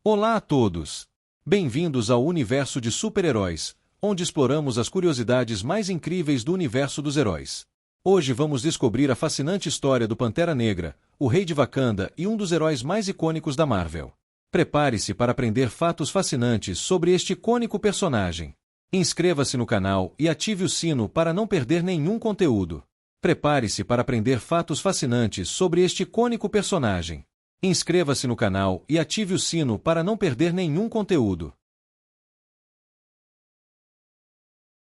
Olá a todos! Bem-vindos ao universo de super-heróis, onde exploramos as curiosidades mais incríveis do universo dos heróis. Hoje vamos descobrir a fascinante história do Pantera Negra, o Rei de Wakanda e um dos heróis mais icônicos da Marvel. Prepare-se para aprender fatos fascinantes sobre este icônico personagem. Inscreva-se no canal e ative o sino para não perder nenhum conteúdo. Prepare-se para aprender fatos fascinantes sobre este icônico personagem. Inscreva-se no canal e ative o sino para não perder nenhum conteúdo.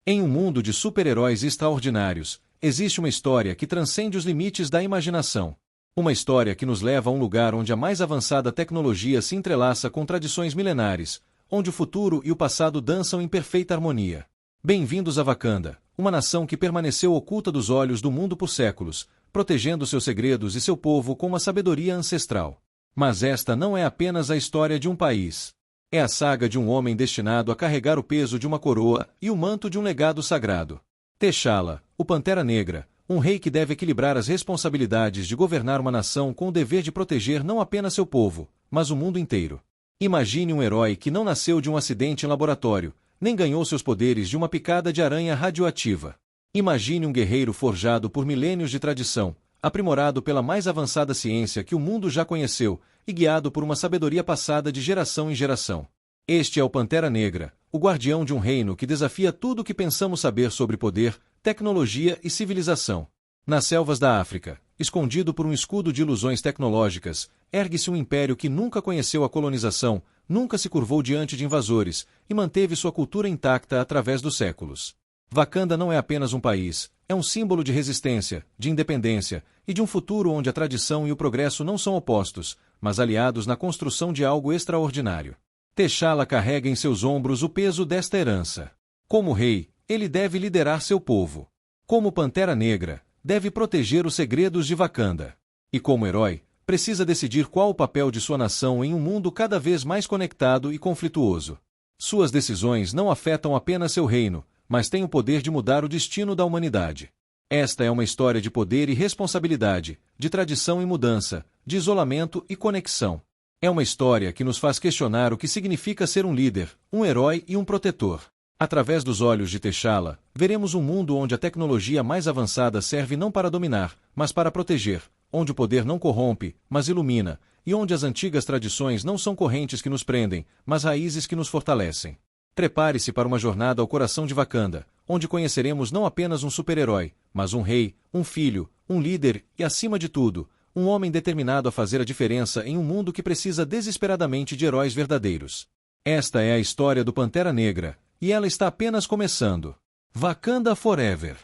Em um mundo de super-heróis extraordinários, existe uma história que transcende os limites da imaginação. Uma história que nos leva a um lugar onde a mais avançada tecnologia se entrelaça com tradições milenares, onde o futuro e o passado dançam em perfeita harmonia. Bem-vindos a Wakanda, uma nação que permaneceu oculta dos olhos do mundo por séculos, protegendo seus segredos e seu povo com uma sabedoria ancestral. Mas esta não é apenas a história de um país. É a saga de um homem destinado a carregar o peso de uma coroa e o manto de um legado sagrado. T'Challa, o Pantera Negra, um rei que deve equilibrar as responsabilidades de governar uma nação com o dever de proteger não apenas seu povo, mas o mundo inteiro. Imagine um herói que não nasceu de um acidente em laboratório, nem ganhou seus poderes de uma picada de aranha radioativa. Imagine um guerreiro forjado por milênios de tradição, aprimorado pela mais avançada ciência que o mundo já conheceu e guiado por uma sabedoria passada de geração em geração. Este é o Pantera Negra, o guardião de um reino que desafia tudo o que pensamos saber sobre poder, tecnologia e civilização. Nas selvas da África, escondido por um escudo de ilusões tecnológicas, ergue-se um império que nunca conheceu a colonização, nunca se curvou diante de invasores e manteve sua cultura intacta através dos séculos. Wakanda não é apenas um país, é um símbolo de resistência, de independência e de um futuro onde a tradição e o progresso não são opostos, mas aliados na construção de algo extraordinário. T'Challa carrega em seus ombros o peso desta herança. Como rei, ele deve liderar seu povo. Como Pantera Negra, deve proteger os segredos de Wakanda. E como herói, precisa decidir qual o papel de sua nação em um mundo cada vez mais conectado e conflituoso. Suas decisões não afetam apenas seu reino, mas têm o poder de mudar o destino da humanidade. Esta é uma história de poder e responsabilidade, de tradição e mudança, de isolamento e conexão. É uma história que nos faz questionar o que significa ser um líder, um herói e um protetor. Através dos olhos de T'Challa, veremos um mundo onde a tecnologia mais avançada serve não para dominar, mas para proteger, onde o poder não corrompe, mas ilumina, e onde as antigas tradições não são correntes que nos prendem, mas raízes que nos fortalecem. Prepare-se para uma jornada ao coração de Wakanda, onde conheceremos não apenas um super-herói, mas um rei, um filho, um líder e, acima de tudo, um homem determinado a fazer a diferença em um mundo que precisa desesperadamente de heróis verdadeiros. Esta é a história do Pantera Negra, e ela está apenas começando. Wakanda Forever.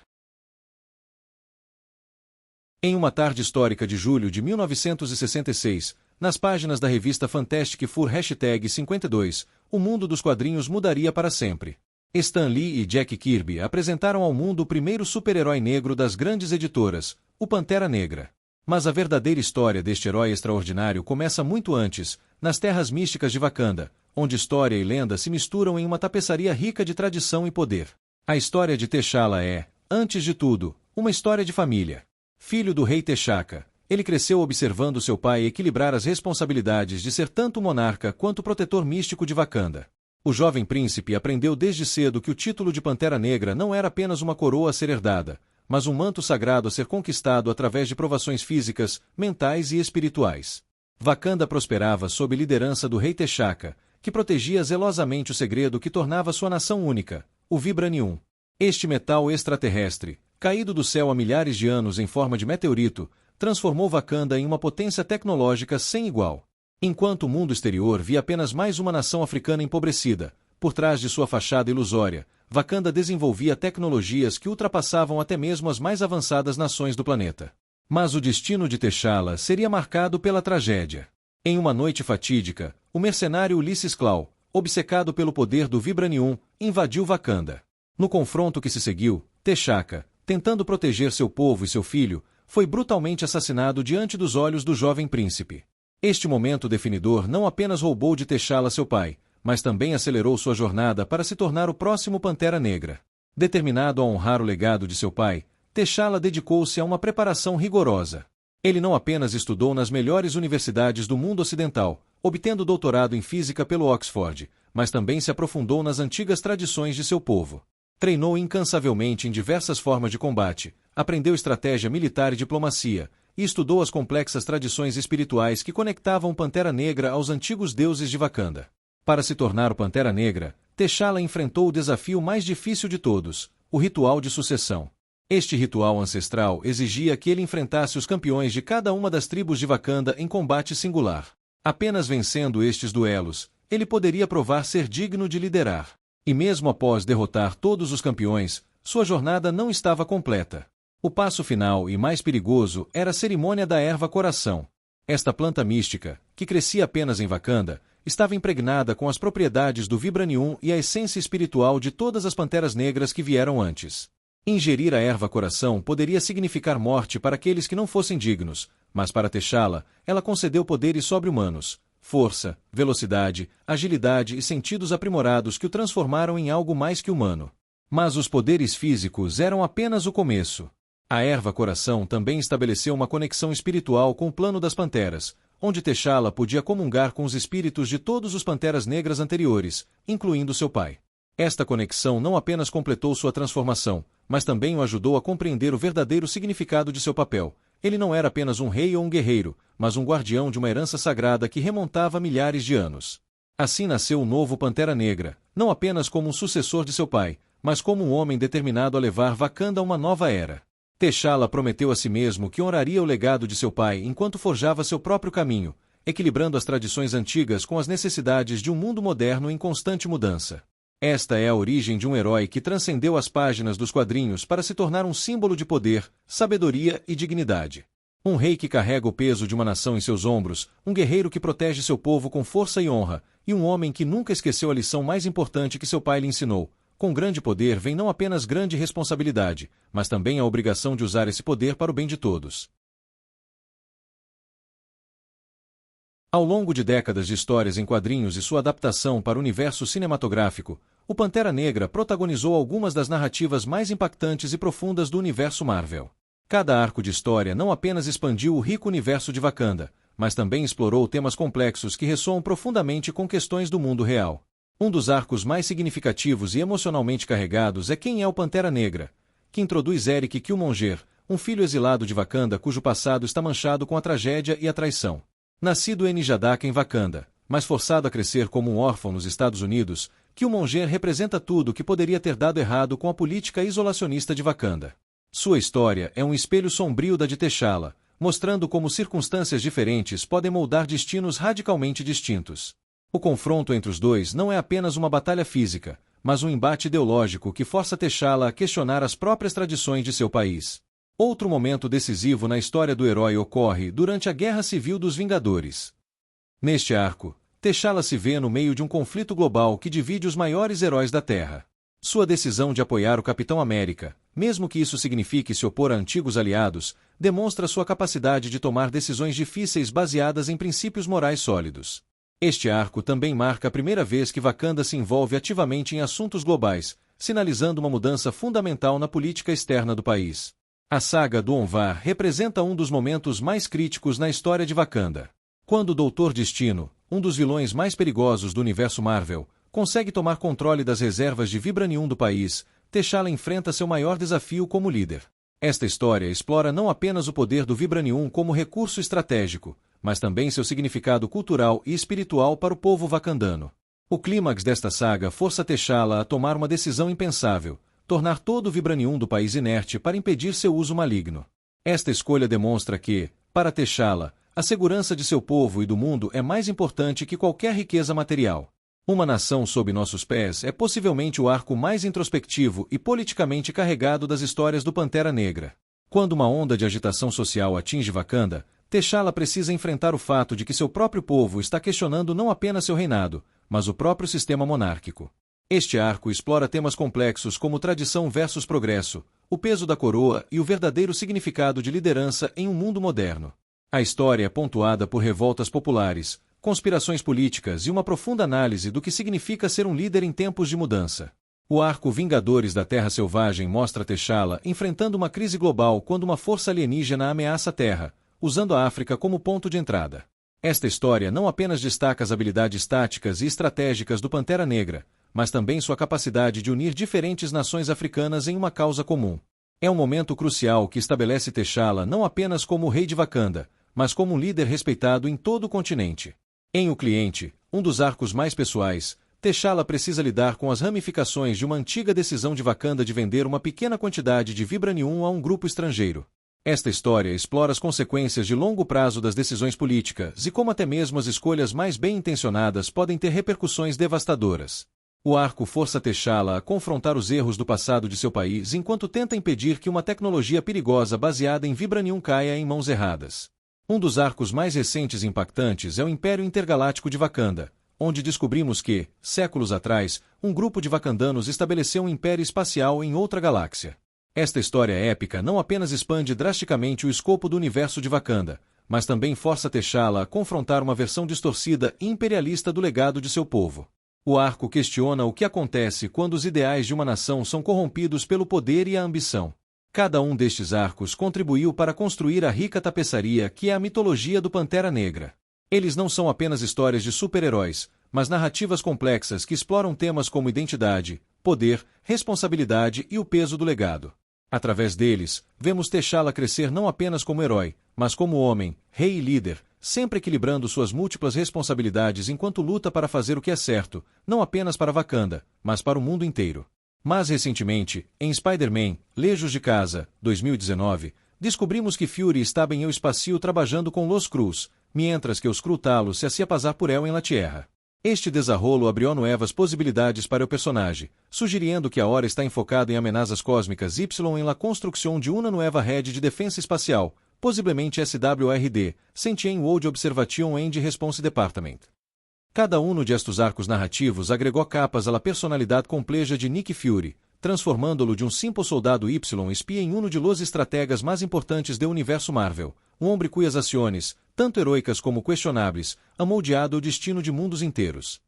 Em uma tarde histórica de julho de 1966, nas páginas da revista Fantastic Four #52, o mundo dos quadrinhos mudaria para sempre. Stan Lee e Jack Kirby apresentaram ao mundo o primeiro super-herói negro das grandes editoras, o Pantera Negra. Mas a verdadeira história deste herói extraordinário começa muito antes, nas terras místicas de Wakanda, onde história e lenda se misturam em uma tapeçaria rica de tradição e poder. A história de T'Challa é, antes de tudo, uma história de família. Filho do rei T'Chaka, ele cresceu observando seu pai equilibrar as responsabilidades de ser tanto monarca quanto protetor místico de Wakanda. O jovem príncipe aprendeu desde cedo que o título de Pantera Negra não era apenas uma coroa a ser herdada, mas um manto sagrado a ser conquistado através de provações físicas, mentais e espirituais. Wakanda prosperava sob liderança do rei T'Chaka, que protegia zelosamente o segredo que tornava sua nação única, o Vibranium. Este metal extraterrestre, caído do céu há milhares de anos em forma de meteorito, transformou Wakanda em uma potência tecnológica sem igual. Enquanto o mundo exterior via apenas mais uma nação africana empobrecida, por trás de sua fachada ilusória, Wakanda desenvolvia tecnologias que ultrapassavam até mesmo as mais avançadas nações do planeta. Mas o destino de T'Challa seria marcado pela tragédia. Em uma noite fatídica, o mercenário Ulysses Klaue, obcecado pelo poder do Vibranium, invadiu Wakanda. No confronto que se seguiu, T'Chaka, tentando proteger seu povo e seu filho, foi brutalmente assassinado diante dos olhos do jovem príncipe. Este momento definidor não apenas roubou de T'Challa seu pai, mas também acelerou sua jornada para se tornar o próximo Pantera Negra. Determinado a honrar o legado de seu pai, T'Challa dedicou-se a uma preparação rigorosa. Ele não apenas estudou nas melhores universidades do mundo ocidental, obtendo doutorado em física pelo Oxford, mas também se aprofundou nas antigas tradições de seu povo. Treinou incansavelmente em diversas formas de combate, aprendeu estratégia militar e diplomacia, e estudou as complexas tradições espirituais que conectavam Pantera Negra aos antigos deuses de Wakanda. Para se tornar o Pantera Negra, T'Challa enfrentou o desafio mais difícil de todos, o ritual de sucessão. Este ritual ancestral exigia que ele enfrentasse os campeões de cada uma das tribos de Wakanda em combate singular. Apenas vencendo estes duelos, ele poderia provar ser digno de liderar. E mesmo após derrotar todos os campeões, sua jornada não estava completa. O passo final e mais perigoso era a cerimônia da erva coração. Esta planta mística, que crescia apenas em Wakanda, estava impregnada com as propriedades do Vibranium e a essência espiritual de todas as panteras negras que vieram antes. Ingerir a erva coração poderia significar morte para aqueles que não fossem dignos, mas para T'Challa, ela concedeu poderes sobre-humanos, força, velocidade, agilidade e sentidos aprimorados que o transformaram em algo mais que humano. Mas os poderes físicos eram apenas o começo. A erva coração também estabeleceu uma conexão espiritual com o plano das panteras, onde T'Challa podia comungar com os espíritos de todos os panteras negras anteriores, incluindo seu pai. Esta conexão não apenas completou sua transformação, mas também o ajudou a compreender o verdadeiro significado de seu papel. Ele não era apenas um rei ou um guerreiro, mas um guardião de uma herança sagrada que remontava milhares de anos. Assim nasceu o novo Pantera Negra, não apenas como um sucessor de seu pai, mas como um homem determinado a levar Wakanda a uma nova era. T'Challa prometeu a si mesmo que honraria o legado de seu pai enquanto forjava seu próprio caminho, equilibrando as tradições antigas com as necessidades de um mundo moderno em constante mudança. Esta é a origem de um herói que transcendeu as páginas dos quadrinhos para se tornar um símbolo de poder, sabedoria e dignidade. Um rei que carrega o peso de uma nação em seus ombros, um guerreiro que protege seu povo com força e honra, e um homem que nunca esqueceu a lição mais importante que seu pai lhe ensinou. Com grande poder vem não apenas grande responsabilidade, mas também a obrigação de usar esse poder para o bem de todos. Ao longo de décadas de histórias em quadrinhos e sua adaptação para o universo cinematográfico, o Pantera Negra protagonizou algumas das narrativas mais impactantes e profundas do universo Marvel. Cada arco de história não apenas expandiu o rico universo de Wakanda, mas também explorou temas complexos que ressoam profundamente com questões do mundo real. Um dos arcos mais significativos e emocionalmente carregados é Quem é o Pantera Negra, que introduz Eric Killmonger, um filho exilado de Wakanda cujo passado está manchado com a tragédia e a traição. Nascido em Nijadaka em Wakanda, mas forçado a crescer como um órfão nos Estados Unidos, Killmonger representa tudo o que poderia ter dado errado com a política isolacionista de Wakanda. Sua história é um espelho sombrio da de T'Challa, mostrando como circunstâncias diferentes podem moldar destinos radicalmente distintos. O confronto entre os dois não é apenas uma batalha física, mas um embate ideológico que força T'Challa a questionar as próprias tradições de seu país. Outro momento decisivo na história do herói ocorre durante a Guerra Civil dos Vingadores. Neste arco, T'Challa se vê no meio de um conflito global que divide os maiores heróis da Terra. Sua decisão de apoiar o Capitão América, mesmo que isso signifique se opor a antigos aliados, demonstra sua capacidade de tomar decisões difíceis baseadas em princípios morais sólidos. Este arco também marca a primeira vez que Wakanda se envolve ativamente em assuntos globais, sinalizando uma mudança fundamental na política externa do país. A saga do Onvar representa um dos momentos mais críticos na história de Wakanda. Quando o Doutor Destino, um dos vilões mais perigosos do universo Marvel, consegue tomar controle das reservas de Vibranium do país, T'Challa enfrenta seu maior desafio como líder. Esta história explora não apenas o poder do Vibranium como recurso estratégico, mas também seu significado cultural e espiritual para o povo wakandano. O clímax desta saga força T'Challa a tomar uma decisão impensável: tornar todo o Vibranium do país inerte para impedir seu uso maligno. Esta escolha demonstra que, para T'Challa, a segurança de seu povo e do mundo é mais importante que qualquer riqueza material. Uma nação sob nossos pés é possivelmente o arco mais introspectivo e politicamente carregado das histórias do Pantera Negra. Quando uma onda de agitação social atinge Wakanda, T'Challa precisa enfrentar o fato de que seu próprio povo está questionando não apenas seu reinado, mas o próprio sistema monárquico. Este arco explora temas complexos como tradição versus progresso, o peso da coroa e o verdadeiro significado de liderança em um mundo moderno. A história é pontuada por revoltas populares, conspirações políticas e uma profunda análise do que significa ser um líder em tempos de mudança. O arco Vingadores da Terra Selvagem mostra T'Challa enfrentando uma crise global quando uma força alienígena ameaça a Terra, usando a África como ponto de entrada. Esta história não apenas destaca as habilidades táticas e estratégicas do Pantera Negra, mas também sua capacidade de unir diferentes nações africanas em uma causa comum. É um momento crucial que estabelece T'Challa não apenas como o rei de Wakanda, mas como um líder respeitado em todo o continente. Em O Cliente, um dos arcos mais pessoais, T'Challa precisa lidar com as ramificações de uma antiga decisão de Wakanda de vender uma pequena quantidade de Vibranium a um grupo estrangeiro. Esta história explora as consequências de longo prazo das decisões políticas e como até mesmo as escolhas mais bem-intencionadas podem ter repercussões devastadoras. O arco força T'Challa a confrontar os erros do passado de seu país enquanto tenta impedir que uma tecnologia perigosa baseada em Vibranium caia em mãos erradas. Um dos arcos mais recentes e impactantes é o Império Intergaláctico de Wakanda, onde descobrimos que, séculos atrás, um grupo de wakandanos estabeleceu um império espacial em outra galáxia. Esta história épica não apenas expande drasticamente o escopo do universo de Wakanda, mas também força T'Challa a confrontar uma versão distorcida e imperialista do legado de seu povo. O arco questiona o que acontece quando os ideais de uma nação são corrompidos pelo poder e a ambição. Cada um destes arcos contribuiu para construir a rica tapeçaria que é a mitologia do Pantera Negra. Eles não são apenas histórias de super-heróis, mas narrativas complexas que exploram temas como identidade, poder, responsabilidade e o peso do legado. Através deles, vemos T'Challa crescer não apenas como herói, mas como homem, rei e líder, sempre equilibrando suas múltiplas responsabilidades enquanto luta para fazer o que é certo, não apenas para Wakanda, mas para o mundo inteiro. Mais recentemente, em Spider-Man, Lejos de Casa, 2019, descobrimos que Fury estava em El Espacio trabalhando com Los Cruz, mientras que os Crutalos se hacía pasar por él em la Tierra. Este desarrollo abriu novas possibilidades para o personagem, sugerindo que agora está enfocado em ameaças cósmicas Y em la construção de uma nova rede de defesa espacial, possivelmente SWRD, Sentient World Observation and Response Department. Cada um destes arcos narrativos agregou capas à personalidade complexa de Nick Fury, transformando-lo de um simples soldado Y espia em um de los estrategas mais importantes do universo Marvel, um homem cujas ações, tanto heroicas como questionáveis, han moldeado o destino de mundos inteiros.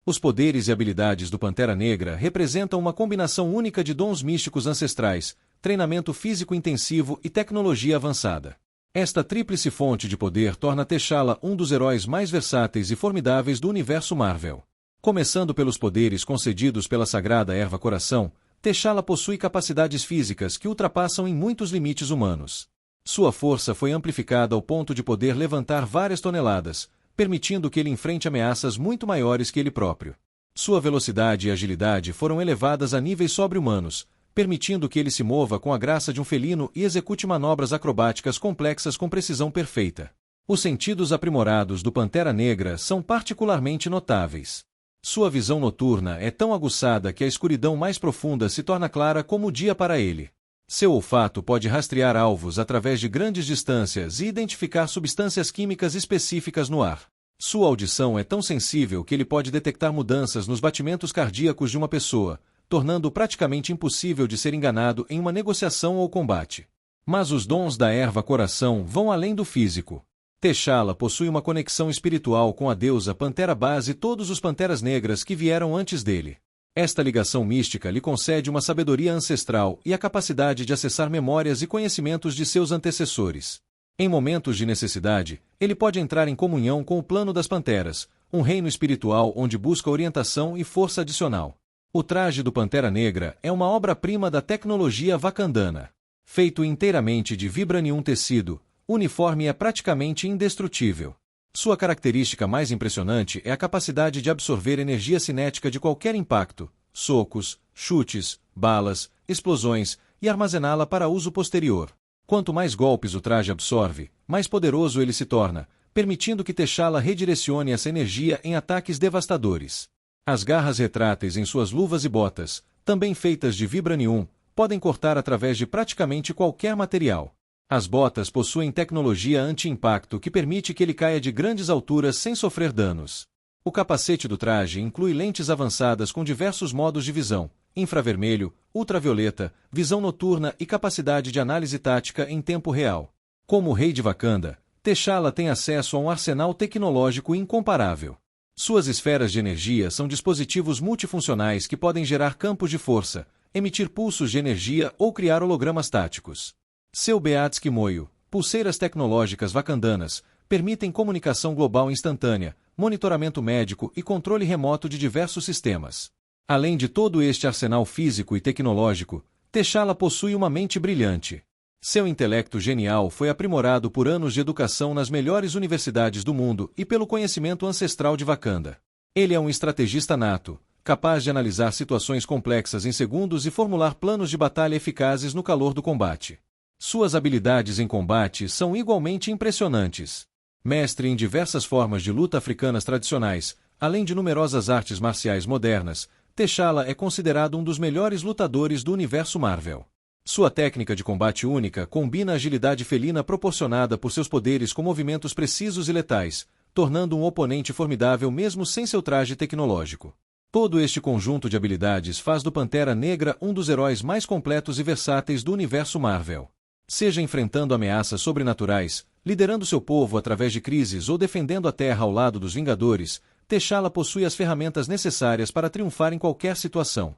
Os poderes e habilidades do Pantera Negra representam uma combinação única de dons místicos ancestrais, treinamento físico intensivo e tecnologia avançada. Esta tríplice fonte de poder torna T'Challa um dos heróis mais versáteis e formidáveis do universo Marvel. Começando pelos poderes concedidos pela Sagrada Erva Coração, T'Challa possui capacidades físicas que ultrapassam em muitos limites humanos. Sua força foi amplificada ao ponto de poder levantar várias toneladas, permitindo que ele enfrente ameaças muito maiores que ele próprio. Sua velocidade e agilidade foram elevadas a níveis sobre-humanos, permitindo que ele se mova com a graça de um felino e execute manobras acrobáticas complexas com precisão perfeita. Os sentidos aprimorados do Pantera Negra são particularmente notáveis. Sua visão noturna é tão aguçada que a escuridão mais profunda se torna clara como o dia para ele. Seu olfato pode rastrear alvos através de grandes distâncias e identificar substâncias químicas específicas no ar. Sua audição é tão sensível que ele pode detectar mudanças nos batimentos cardíacos de uma pessoa, tornando-o praticamente impossível de ser enganado em uma negociação ou combate. Mas os dons da Erva Coração vão além do físico. T'Challa possui uma conexão espiritual com a deusa Pantera Base e todos os Panteras Negras que vieram antes dele. Esta ligação mística lhe concede uma sabedoria ancestral e a capacidade de acessar memórias e conhecimentos de seus antecessores. Em momentos de necessidade, ele pode entrar em comunhão com o plano das Panteras, um reino espiritual onde busca orientação e força adicional. O traje do Pantera Negra é uma obra-prima da tecnologia wakandana. Feito inteiramente de vibranium tecido, o uniforme é praticamente indestrutível. Sua característica mais impressionante é a capacidade de absorver energia cinética de qualquer impacto, socos, chutes, balas, explosões e armazená-la para uso posterior. Quanto mais golpes o traje absorve, mais poderoso ele se torna, permitindo que T'Challa redirecione essa energia em ataques devastadores. As garras retráteis em suas luvas e botas, também feitas de vibranium, podem cortar através de praticamente qualquer material. As botas possuem tecnologia anti-impacto que permite que ele caia de grandes alturas sem sofrer danos. O capacete do traje inclui lentes avançadas com diversos modos de visão, infravermelho, ultravioleta, visão noturna e capacidade de análise tática em tempo real. Como o rei de Wakanda, T'Challa tem acesso a um arsenal tecnológico incomparável. Suas esferas de energia são dispositivos multifuncionais que podem gerar campos de força, emitir pulsos de energia ou criar hologramas táticos. Seu Beats Kimoyo, pulseiras tecnológicas wakandanas, permitem comunicação global instantânea, monitoramento médico e controle remoto de diversos sistemas. Além de todo este arsenal físico e tecnológico, T'Challa possui uma mente brilhante. Seu intelecto genial foi aprimorado por anos de educação nas melhores universidades do mundo e pelo conhecimento ancestral de Wakanda. Ele é um estrategista nato, capaz de analisar situações complexas em segundos e formular planos de batalha eficazes no calor do combate. Suas habilidades em combate são igualmente impressionantes. Mestre em diversas formas de luta africanas tradicionais, além de numerosas artes marciais modernas, T'Challa é considerado um dos melhores lutadores do universo Marvel. Sua técnica de combate única combina a agilidade felina proporcionada por seus poderes com movimentos precisos e letais, tornando um oponente formidável mesmo sem seu traje tecnológico. Todo este conjunto de habilidades faz do Pantera Negra um dos heróis mais completos e versáteis do universo Marvel. Seja enfrentando ameaças sobrenaturais, liderando seu povo através de crises ou defendendo a Terra ao lado dos Vingadores, T'Challa possui as ferramentas necessárias para triunfar em qualquer situação.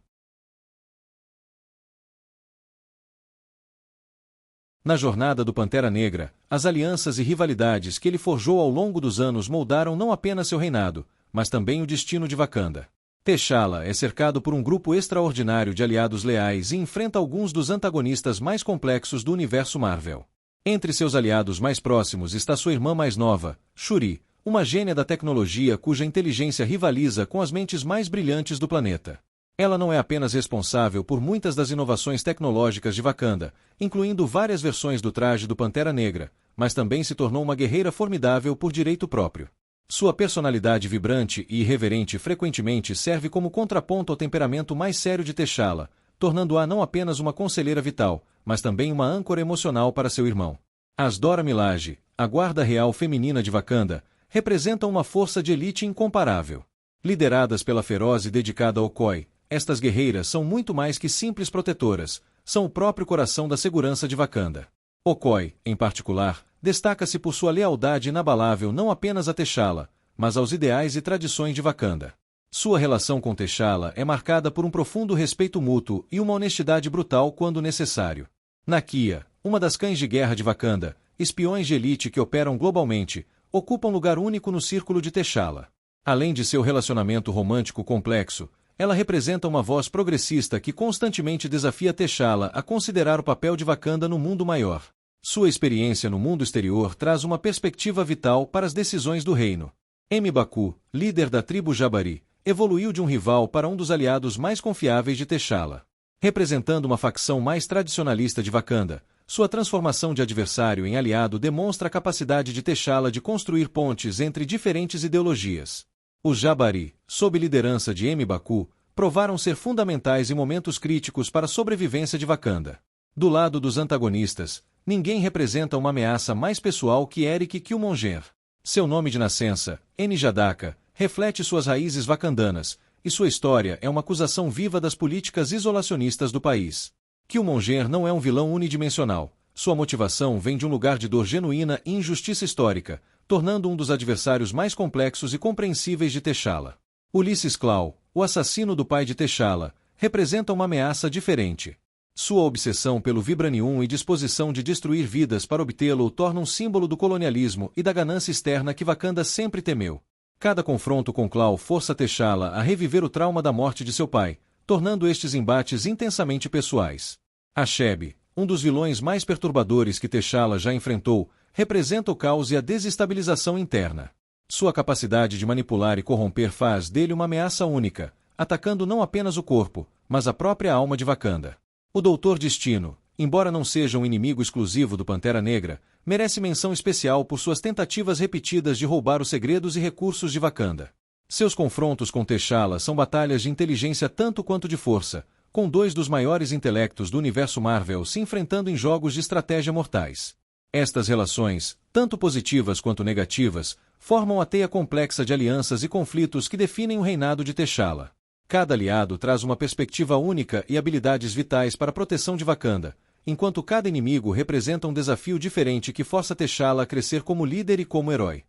Na jornada do Pantera Negra, as alianças e rivalidades que ele forjou ao longo dos anos moldaram não apenas seu reinado, mas também o destino de Wakanda. T'Challa é cercado por um grupo extraordinário de aliados leais e enfrenta alguns dos antagonistas mais complexos do universo Marvel. Entre seus aliados mais próximos está sua irmã mais nova, Shuri, uma gênia da tecnologia cuja inteligência rivaliza com as mentes mais brilhantes do planeta. Ela não é apenas responsável por muitas das inovações tecnológicas de Wakanda, incluindo várias versões do traje do Pantera Negra, mas também se tornou uma guerreira formidável por direito próprio. Sua personalidade vibrante e irreverente frequentemente serve como contraponto ao temperamento mais sério de T'Challa, tornando-a não apenas uma conselheira vital, mas também uma âncora emocional para seu irmão. As Dora Milaje, a guarda real feminina de Wakanda, representam uma força de elite incomparável. Lideradas pela feroz e dedicada Okoye, estas guerreiras são muito mais que simples protetoras, são o próprio coração da segurança de Wakanda. Okoye, em particular, destaca-se por sua lealdade inabalável não apenas a T'Challa, mas aos ideais e tradições de Wakanda. Sua relação com T'Challa é marcada por um profundo respeito mútuo e uma honestidade brutal quando necessário. Nakia, uma das cães de guerra de Wakanda, espiões de elite que operam globalmente, ocupa um lugar único no círculo de T'Challa. Além de seu relacionamento romântico complexo, ela representa uma voz progressista que constantemente desafia T'Challa a considerar o papel de Wakanda no mundo maior. Sua experiência no mundo exterior traz uma perspectiva vital para as decisões do reino. M'Baku, líder da tribo Jabari, evoluiu de um rival para um dos aliados mais confiáveis de T'Challa. Representando uma facção mais tradicionalista de Wakanda, sua transformação de adversário em aliado demonstra a capacidade de T'Challa de construir pontes entre diferentes ideologias. Os Jabari, sob liderança de M'Baku, provaram ser fundamentais em momentos críticos para a sobrevivência de Wakanda. Do lado dos antagonistas, ninguém representa uma ameaça mais pessoal que Eric Killmonger. Seu nome de nascença, N'Jadaka, reflete suas raízes wakandanas, e sua história é uma acusação viva das políticas isolacionistas do país. Killmonger não é um vilão unidimensional. Sua motivação vem de um lugar de dor genuína e injustiça histórica, tornando um dos adversários mais complexos e compreensíveis de T'Challa. Ulysses Klaue, o assassino do pai de T'Challa, representa uma ameaça diferente. Sua obsessão pelo Vibranium e disposição de destruir vidas para obtê-lo o torna um símbolo do colonialismo e da ganância externa que Wakanda sempre temeu. Cada confronto com Klaue força T'Challa a reviver o trauma da morte de seu pai, tornando estes embates intensamente pessoais. Achebe, um dos vilões mais perturbadores que T'Challa já enfrentou, representa o caos e a desestabilização interna. Sua capacidade de manipular e corromper faz dele uma ameaça única, atacando não apenas o corpo, mas a própria alma de Wakanda. O Doutor Destino, embora não seja um inimigo exclusivo do Pantera Negra, merece menção especial por suas tentativas repetidas de roubar os segredos e recursos de Wakanda. Seus confrontos com T'Challa são batalhas de inteligência tanto quanto de força, com dois dos maiores intelectos do universo Marvel se enfrentando em jogos de estratégia mortais. Estas relações, tanto positivas quanto negativas, formam a teia complexa de alianças e conflitos que definem o reinado de T'Challa. Cada aliado traz uma perspectiva única e habilidades vitais para a proteção de Wakanda, enquanto cada inimigo representa um desafio diferente que força T'Challa a crescer como líder e como herói.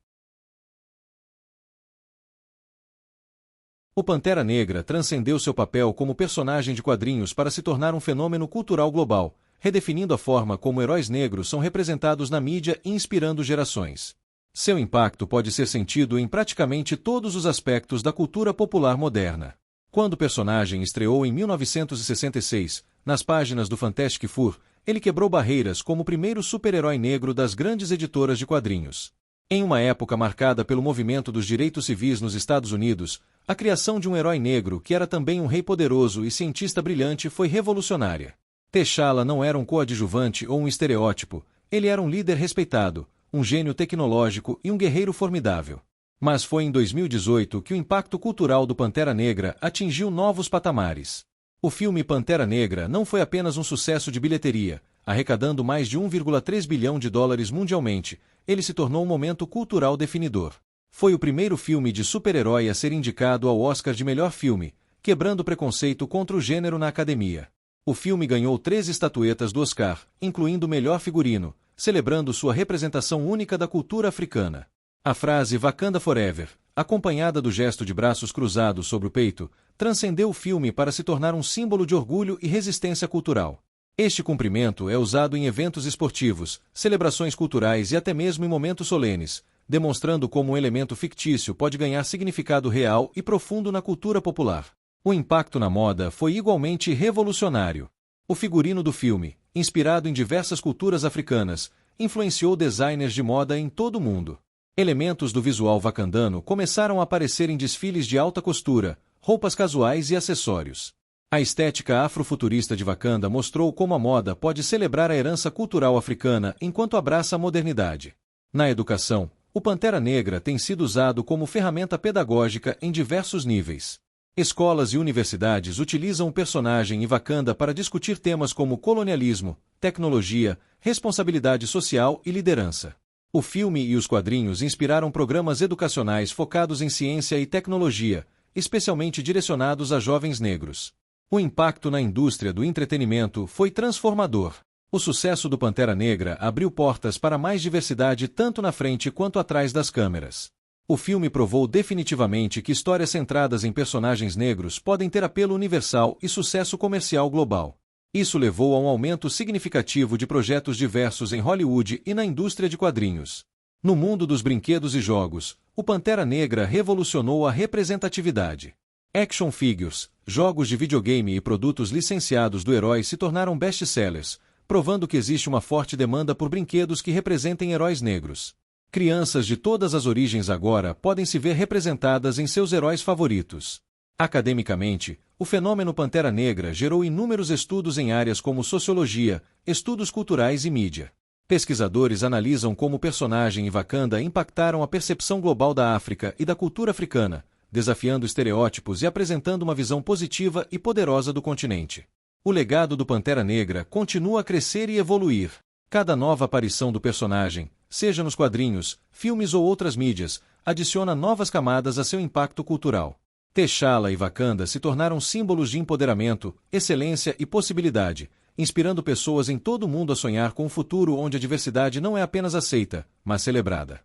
O Pantera Negra transcendeu seu papel como personagem de quadrinhos para se tornar um fenômeno cultural global, redefinindo a forma como heróis negros são representados na mídia e inspirando gerações. Seu impacto pode ser sentido em praticamente todos os aspectos da cultura popular moderna. Quando o personagem estreou em 1966, nas páginas do Fantastic Four, ele quebrou barreiras como o primeiro super-herói negro das grandes editoras de quadrinhos. Em uma época marcada pelo movimento dos direitos civis nos Estados Unidos, a criação de um herói negro que era também um rei poderoso e cientista brilhante foi revolucionária. T'Challa não era um coadjuvante ou um estereótipo, ele era um líder respeitado, um gênio tecnológico e um guerreiro formidável. Mas foi em 2018 que o impacto cultural do Pantera Negra atingiu novos patamares. O filme Pantera Negra não foi apenas um sucesso de bilheteria, arrecadando mais de 1,3 bilhão de dólares mundialmente, ele se tornou um momento cultural definidor. Foi o primeiro filme de super-herói a ser indicado ao Oscar de melhor filme, quebrando o preconceito contra o gênero na academia. O filme ganhou 3 estatuetas do Oscar, incluindo o melhor figurino, celebrando sua representação única da cultura africana. A frase Wakanda Forever, acompanhada do gesto de braços cruzados sobre o peito, transcendeu o filme para se tornar um símbolo de orgulho e resistência cultural. Este cumprimento é usado em eventos esportivos, celebrações culturais e até mesmo em momentos solenes, demonstrando como um elemento fictício pode ganhar significado real e profundo na cultura popular. O impacto na moda foi igualmente revolucionário. O figurino do filme, inspirado em diversas culturas africanas, influenciou designers de moda em todo o mundo. Elementos do visual wakandano começaram a aparecer em desfiles de alta costura, roupas casuais e acessórios. A estética afrofuturista de Wakanda mostrou como a moda pode celebrar a herança cultural africana enquanto abraça a modernidade. Na educação, o Pantera Negra tem sido usado como ferramenta pedagógica em diversos níveis. Escolas e universidades utilizam o personagem em Wakanda para discutir temas como colonialismo, tecnologia, responsabilidade social e liderança. O filme e os quadrinhos inspiraram programas educacionais focados em ciência e tecnologia, especialmente direcionados a jovens negros. O impacto na indústria do entretenimento foi transformador. O sucesso do Pantera Negra abriu portas para mais diversidade tanto na frente quanto atrás das câmeras. O filme provou definitivamente que histórias centradas em personagens negros podem ter apelo universal e sucesso comercial global. Isso levou a um aumento significativo de projetos diversos em Hollywood e na indústria de quadrinhos. No mundo dos brinquedos e jogos, o Pantera Negra revolucionou a representatividade. Action figures, jogos de videogame e produtos licenciados do herói se tornaram best-sellers, provando que existe uma forte demanda por brinquedos que representem heróis negros. Crianças de todas as origens agora podem se ver representadas em seus heróis favoritos. Academicamente, o fenômeno Pantera Negra gerou inúmeros estudos em áreas como sociologia, estudos culturais e mídia. Pesquisadores analisam como o personagem e Wakanda impactaram a percepção global da África e da cultura africana, desafiando estereótipos e apresentando uma visão positiva e poderosa do continente. O legado do Pantera Negra continua a crescer e evoluir. Cada nova aparição do personagem, seja nos quadrinhos, filmes ou outras mídias, adiciona novas camadas a seu impacto cultural. T'Challa e Wakanda se tornaram símbolos de empoderamento, excelência e possibilidade, inspirando pessoas em todo o mundo a sonhar com um futuro onde a diversidade não é apenas aceita, mas celebrada.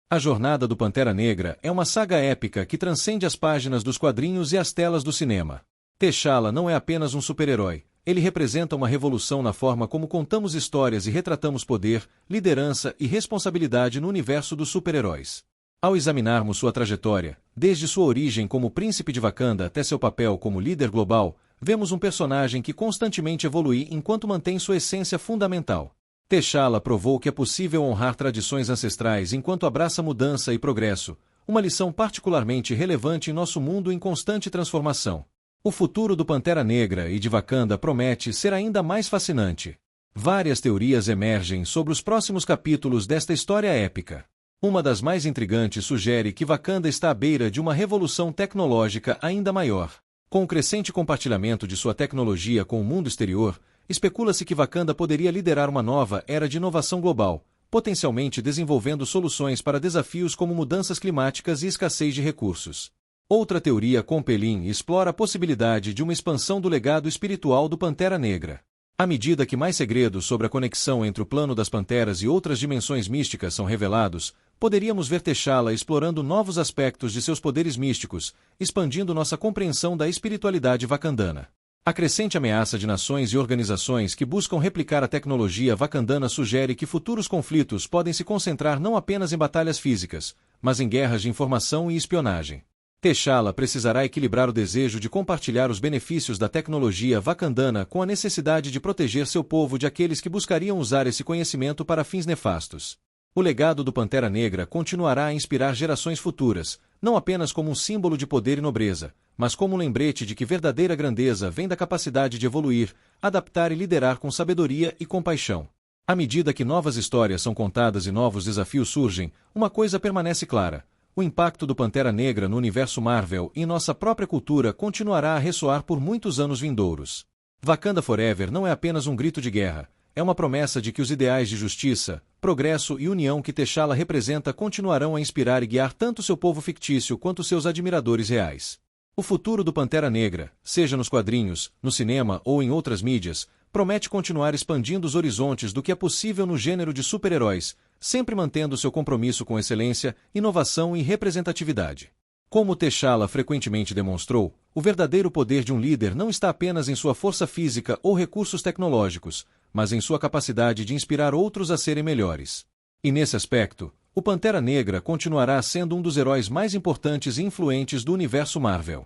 A jornada do Pantera Negra é uma saga épica que transcende as páginas dos quadrinhos e as telas do cinema. T'Challa não é apenas um super-herói, ele representa uma revolução na forma como contamos histórias e retratamos poder, liderança e responsabilidade no universo dos super-heróis. Ao examinarmos sua trajetória, desde sua origem como príncipe de Wakanda até seu papel como líder global, vemos um personagem que constantemente evolui enquanto mantém sua essência fundamental. T'Challa provou que é possível honrar tradições ancestrais enquanto abraça mudança e progresso, uma lição particularmente relevante em nosso mundo em constante transformação. O futuro do Pantera Negra e de Wakanda promete ser ainda mais fascinante. Várias teorias emergem sobre os próximos capítulos desta história épica. Uma das mais intrigantes sugere que Wakanda está à beira de uma revolução tecnológica ainda maior. Com o crescente compartilhamento de sua tecnologia com o mundo exterior, especula-se que Wakanda poderia liderar uma nova era de inovação global, potencialmente desenvolvendo soluções para desafios como mudanças climáticas e escassez de recursos. Outra teoria compelling explora a possibilidade de uma expansão do legado espiritual do Pantera Negra. À medida que mais segredos sobre a conexão entre o plano das panteras e outras dimensões místicas são revelados, poderíamos ver T'Challa explorando novos aspectos de seus poderes místicos, expandindo nossa compreensão da espiritualidade wakandana. A crescente ameaça de nações e organizações que buscam replicar a tecnologia wakandana sugere que futuros conflitos podem se concentrar não apenas em batalhas físicas, mas em guerras de informação e espionagem. T'Challa precisará equilibrar o desejo de compartilhar os benefícios da tecnologia wakandana com a necessidade de proteger seu povo de aqueles que buscariam usar esse conhecimento para fins nefastos. O legado do Pantera Negra continuará a inspirar gerações futuras, não apenas como um símbolo de poder e nobreza, mas como um lembrete de que verdadeira grandeza vem da capacidade de evoluir, adaptar e liderar com sabedoria e compaixão. À medida que novas histórias são contadas e novos desafios surgem, uma coisa permanece clara: o impacto do Pantera Negra no universo Marvel e em nossa própria cultura continuará a ressoar por muitos anos vindouros. Wakanda Forever não é apenas um grito de guerra, é uma promessa de que os ideais de justiça, progresso e união que T'Challa representa continuarão a inspirar e guiar tanto seu povo fictício quanto seus admiradores reais. O futuro do Pantera Negra, seja nos quadrinhos, no cinema ou em outras mídias, promete continuar expandindo os horizontes do que é possível no gênero de super-heróis, sempre mantendo seu compromisso com excelência, inovação e representatividade. Como T'Challa frequentemente demonstrou, o verdadeiro poder de um líder não está apenas em sua força física ou recursos tecnológicos, mas em sua capacidade de inspirar outros a serem melhores. E nesse aspecto, o Pantera Negra continuará sendo um dos heróis mais importantes e influentes do universo Marvel.